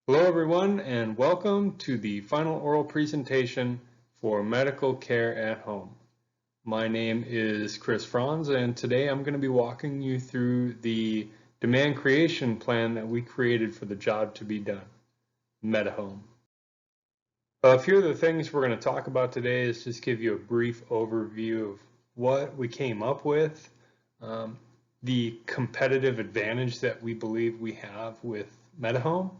Hello everyone and welcome to the final oral presentation for medical care at home. My name is Franz and today I'm going to be walking you through the demand creation plan that we created for the job to be done, MediHome. A few of the things we're going to talk about today is just give you a brief overview of what we came up with, the competitive advantage that we believe we have with MediHome.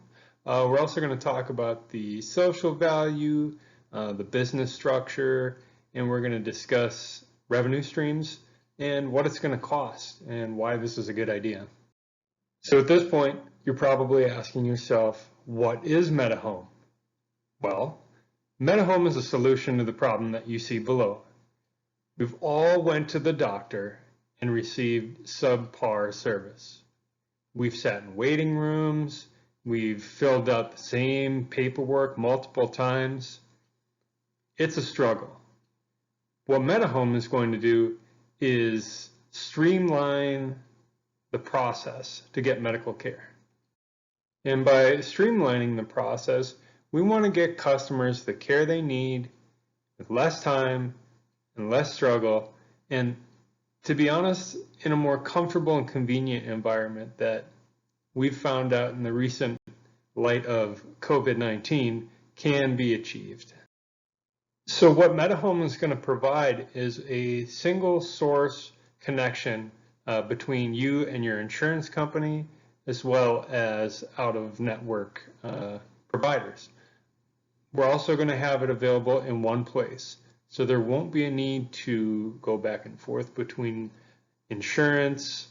We're also going to talk about the social value, the business structure, and we're going to discuss revenue streams and what it's going to cost and why this is a good idea. So at this point, you're probably asking yourself, what is MediHome? Well, MediHome is a solution to the problem that you see below. We've all went to the doctor and received subpar service. We've sat in waiting rooms, we've filled out the same paperwork multiple times. It's a struggle. What MediHome is going to do is streamline the process to get medical care. And by streamlining the process, we want to get customers the care they need with less time and less struggle, and to be honest, in a more comfortable and convenient environment that we've found out in the recent light of COVID-19 can be achieved. So what MediHome is going to provide is a single source connection between you and your insurance company, as well as out-of-network providers. We're also going to have it available in one place, so there won't be a need to go back and forth between insurance,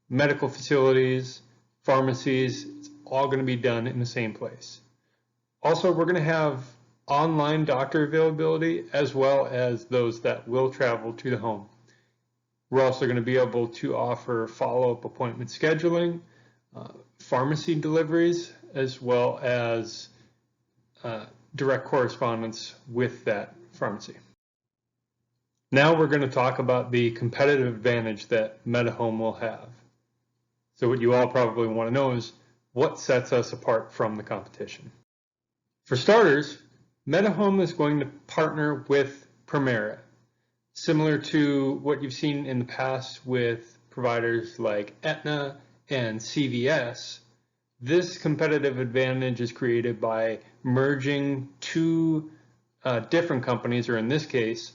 medical facilities, pharmacies. It's all going to be done in the same place. Also, we're going to have online doctor availability as well as those that will travel to the home. We're also going to be able to offer follow-up appointment scheduling, pharmacy deliveries, as well as direct correspondence with that pharmacy. Now we're going to talk about the competitive advantage that MediHome will have. So what you all probably want to know is what sets us apart from the competition. For starters, MediHome is going to partner with Premera, similar to what you've seen in the past with providers like Aetna and CVS. This competitive advantage is created by merging two different companies, or in this case,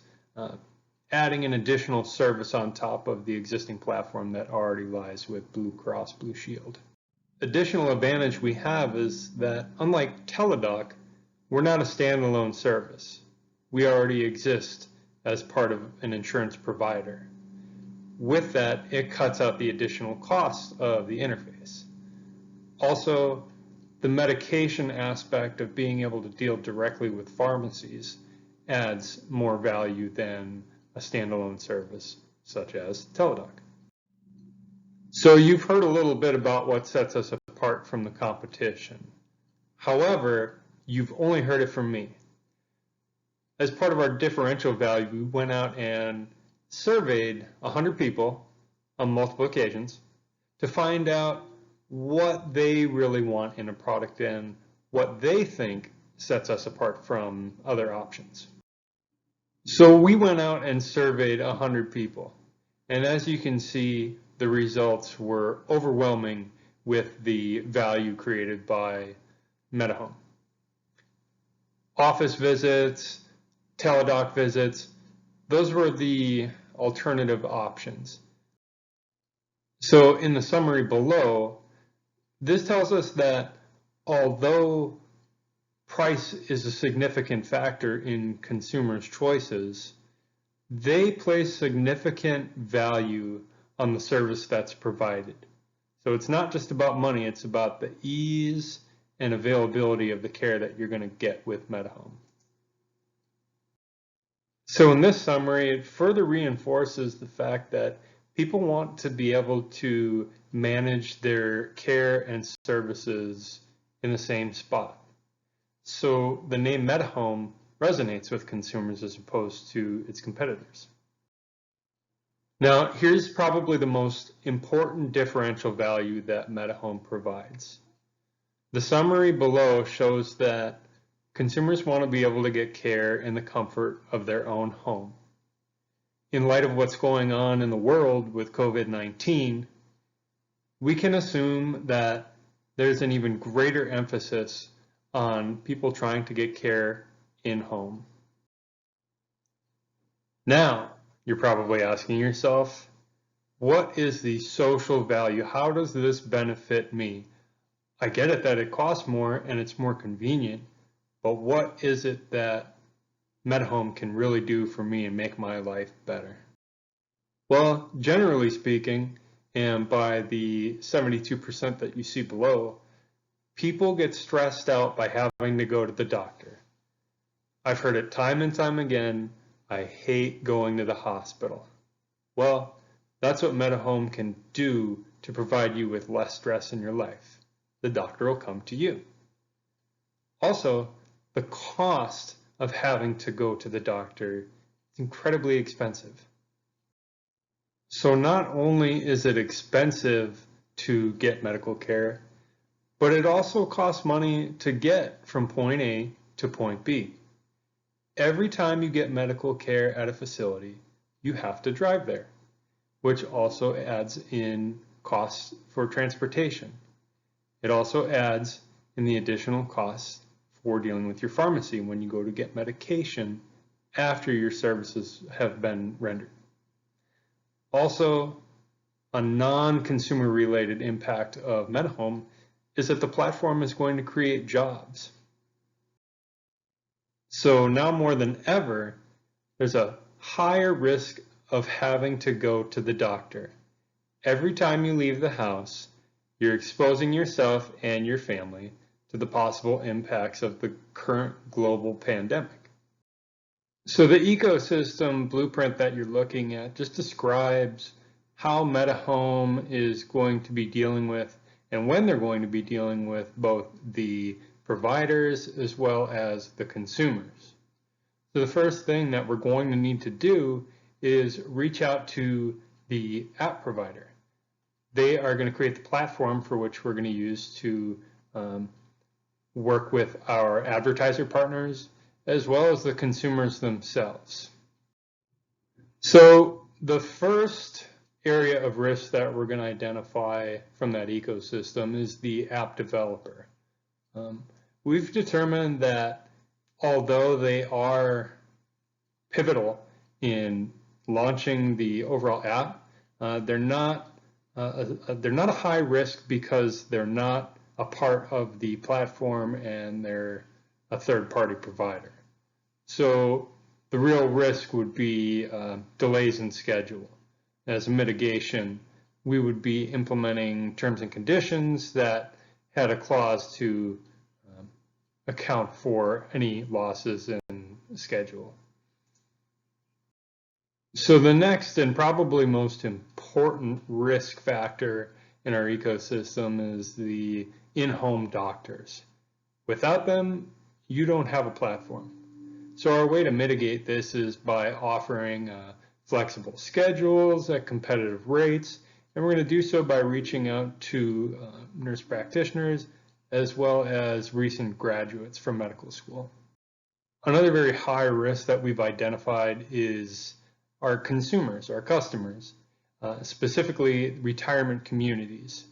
adding an additional service on top of the existing platform that already lies with Blue Cross Blue Shield. Additional advantage we have is that, unlike Teladoc, we're not a standalone service. We already exist as part of an insurance provider. With that, it cuts out the additional costs of the interface. Also, the medication aspect of being able to deal directly with pharmacies adds more value than a standalone service such as Teladoc. So you've heard a little bit about what sets us apart from the competition. However, you've only heard it from me. As part of our differential value, we went out and surveyed 100 people on multiple occasions to find out what they really want in a product and what they think sets us apart from other options. So we went out and surveyed 100 people, and as you can see, the results were overwhelming with the value created by MediHome. Office visits, Teladoc visits, those were the alternative options. So in the summary below, this tells us that although price is a significant factor in consumers' choices, they place significant value on the service that's provided. So it's not just about money, it's about the ease and availability of the care that you're going to get with MediHome. So in this summary, it further reinforces the fact that people want to be able to manage their care and services in the same spot. So the name MediHome resonates with consumers as opposed to its competitors. Now, here's probably the most important differential value that MediHome provides. The summary below shows that consumers want to be able to get care in the comfort of their own home. In light of what's going on in the world with COVID-19, we can assume that there's an even greater emphasis on people trying to get care in home. Now, you're probably asking yourself, what is the social value? How does this benefit me? I get it that it costs more and it's more convenient, but what is it that MetaHome can really do for me and make my life better? Well, generally speaking, and by the 72% that you see below, people get stressed out by having to go to the doctor. I've heard it time and time again, I hate going to the hospital. Well, that's what MetaHome can do to provide you with less stress in your life. The doctor will come to you. Also, the cost of having to go to the doctor is incredibly expensive. So not only is it expensive to get medical care, but it also costs money to get from point A to point B. Every time you get medical care at a facility, you have to drive there, which also adds in costs for transportation. It also adds in the additional costs for dealing with your pharmacy when you go to get medication after your services have been rendered. Also, a non-consumer related impact of MetaHome is that the platform is going to create jobs. So now more than ever, there's a higher risk of having to go to the doctor. Every time you leave the house, you're exposing yourself and your family to the possible impacts of the current global pandemic. So the ecosystem blueprint that you're looking at just describes how MetaHome is going to be dealing with and when they're going to be dealing with both the providers as well as the consumers. So the first thing that we're going to need to do is reach out to the app provider. They are going to create the platform for which we're going to use to work with our advertiser partners as well as the consumers themselves. So the first area of risk that we're going to identify from that ecosystem is the app developer. We've determined that although they are pivotal in launching the overall app, they're not a high risk because they're not a part of the platform and they're a third-party provider. So the real risk would be delays in schedule. As a mitigation, we would be implementing terms and conditions that had a clause to account for any losses in schedule. So the next and probably most important risk factor in our ecosystem is the in-home doctors. Without them, you don't have a platform. So our way to mitigate this is by offering flexible schedules at competitive rates, and we're going to do so by reaching out to nurse practitioners as well as recent graduates from medical school. Another very high risk that we've identified is our consumers, our customers, specifically retirement communities.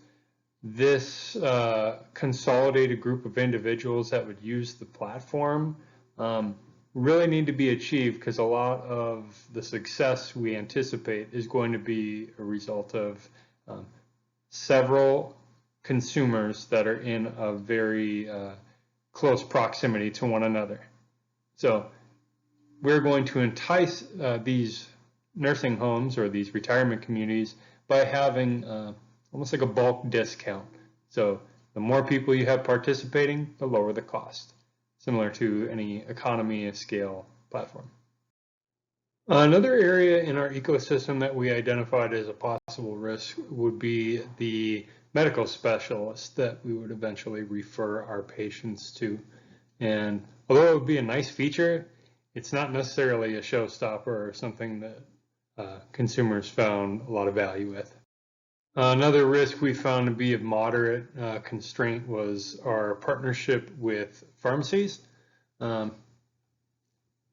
This consolidated group of individuals that would use the platform really need to be achieved because a lot of the success we anticipate is going to be a result of several consumers that are in a very close proximity to one another. So we're going to entice these nursing homes or these retirement communities by having almost like a bulk discount. So the more people you have participating, the lower the cost, similar to any economy of scale platform. Another area in our ecosystem that we identified as a possible risk would be the medical specialists that we would eventually refer our patients to. And although it would be a nice feature, it's not necessarily a showstopper or something that consumers found a lot of value with. Another risk we found to be of moderate constraint was our partnership with pharmacies. Um,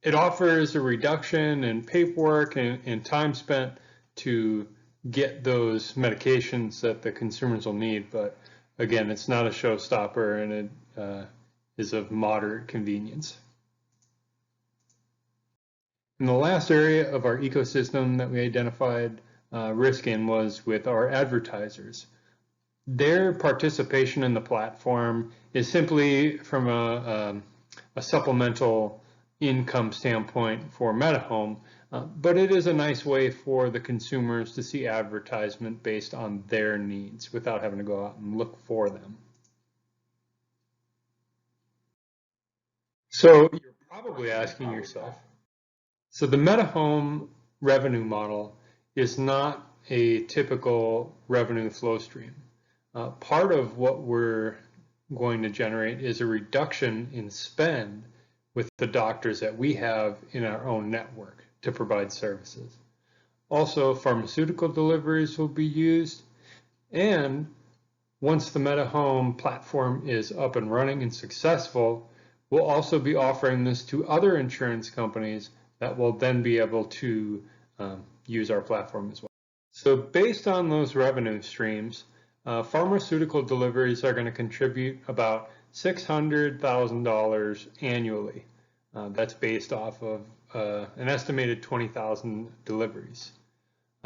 it offers a reduction in paperwork and time spent to get those medications that the consumers will need, but again, it's not a showstopper and it is of moderate convenience. And the last area of our ecosystem that we identified risk in was with our advertisers. Their participation in the platform is simply from a supplemental income standpoint for MetaHome, but it is a nice way for the consumers to see advertisement based on their needs without having to go out and look for them. So you're probably asking yourself, so the MetaHome revenue model is not a typical revenue flow stream. Part of what we're going to generate is a reduction in spend with the doctors that we have in our own network to provide services. Also, pharmaceutical deliveries will be used, and once the MetaHome platform is up and running and successful, we'll also be offering this to other insurance companies that will then be able to use our platform as well. So based on those revenue streams, pharmaceutical deliveries are going to contribute about $600,000 annually. That's based off of an estimated 20,000 deliveries.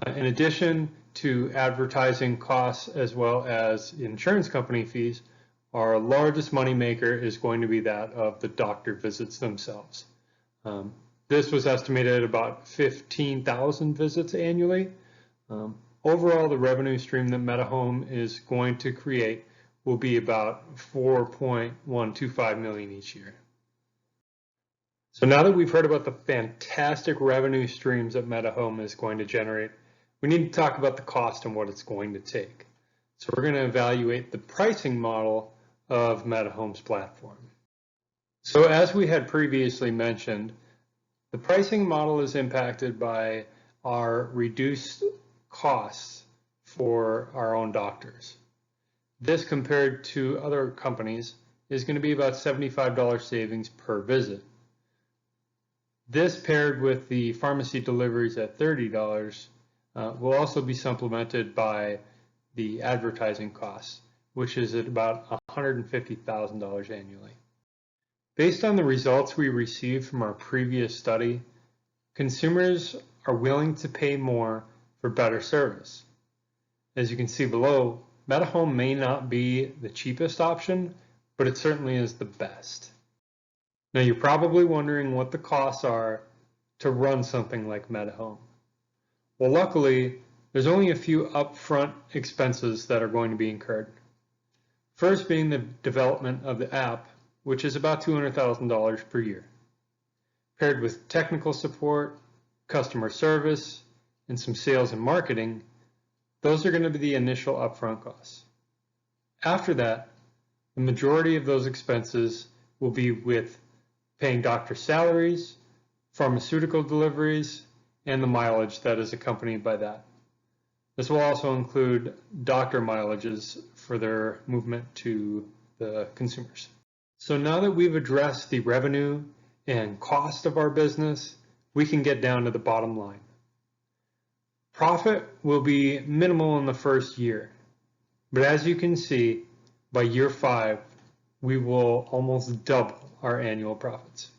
In addition to advertising costs as well as insurance company fees, our largest moneymaker is going to be that of the doctor visits themselves. This was estimated at about 15,000 visits annually. Overall, the revenue stream that MetaHome is going to create will be about $4.125 million each year. So now that we've heard about the fantastic revenue streams that MetaHome is going to generate, we need to talk about the cost and what it's going to take. So we're going to evaluate the pricing model of MetaHome's platform. So as we had previously mentioned, the pricing model is impacted by our reduced costs for our own doctors. This, compared to other companies, is going to be about $75 savings per visit. This, paired with the pharmacy deliveries at $30, will also be supplemented by the advertising costs, which is at about $150,000 annually. Based on the results we received from our previous study, consumers are willing to pay more for better service. As you can see below, MetaHome may not be the cheapest option, but it certainly is the best. Now you're probably wondering what the costs are to run something like MetaHome. Well, luckily, there's only a few upfront expenses that are going to be incurred. First being the development of the app, which is about $200,000 per year, paired with technical support, customer service, and some sales and marketing. Those are going to be the initial upfront costs. After that, the majority of those expenses will be with paying doctor salaries, pharmaceutical deliveries, and the mileage that is accompanied by that. This will also include doctor mileages for their movement to the consumers. So now that we've addressed the revenue and cost of our business, we can get down to the bottom line. Profit will be minimal in the first year, but as you can see, by year 5, we will almost double our annual profits.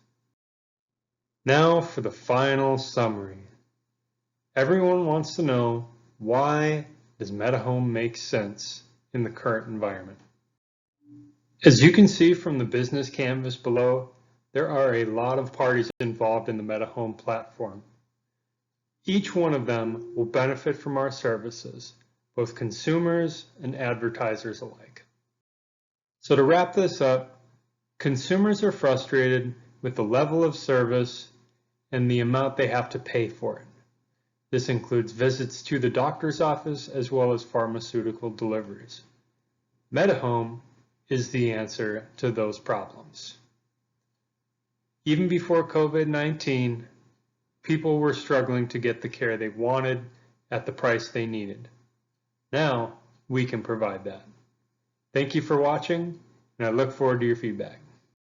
Now for the final summary. Everyone wants to know, why does MetaHome make sense in the current environment? As you can see from the business canvas below, there are a lot of parties involved in the MetaHome platform. Each one of them will benefit from our services, both consumers and advertisers alike. So to wrap this up, consumers are frustrated with the level of service and the amount they have to pay for it. This includes visits to the doctor's office as well as pharmaceutical deliveries. MetaHome is the answer to those problems. Even before COVID-19, people were struggling to get the care they wanted at the price they needed. Now we can provide that. Thank you for watching, and I look forward to your feedback.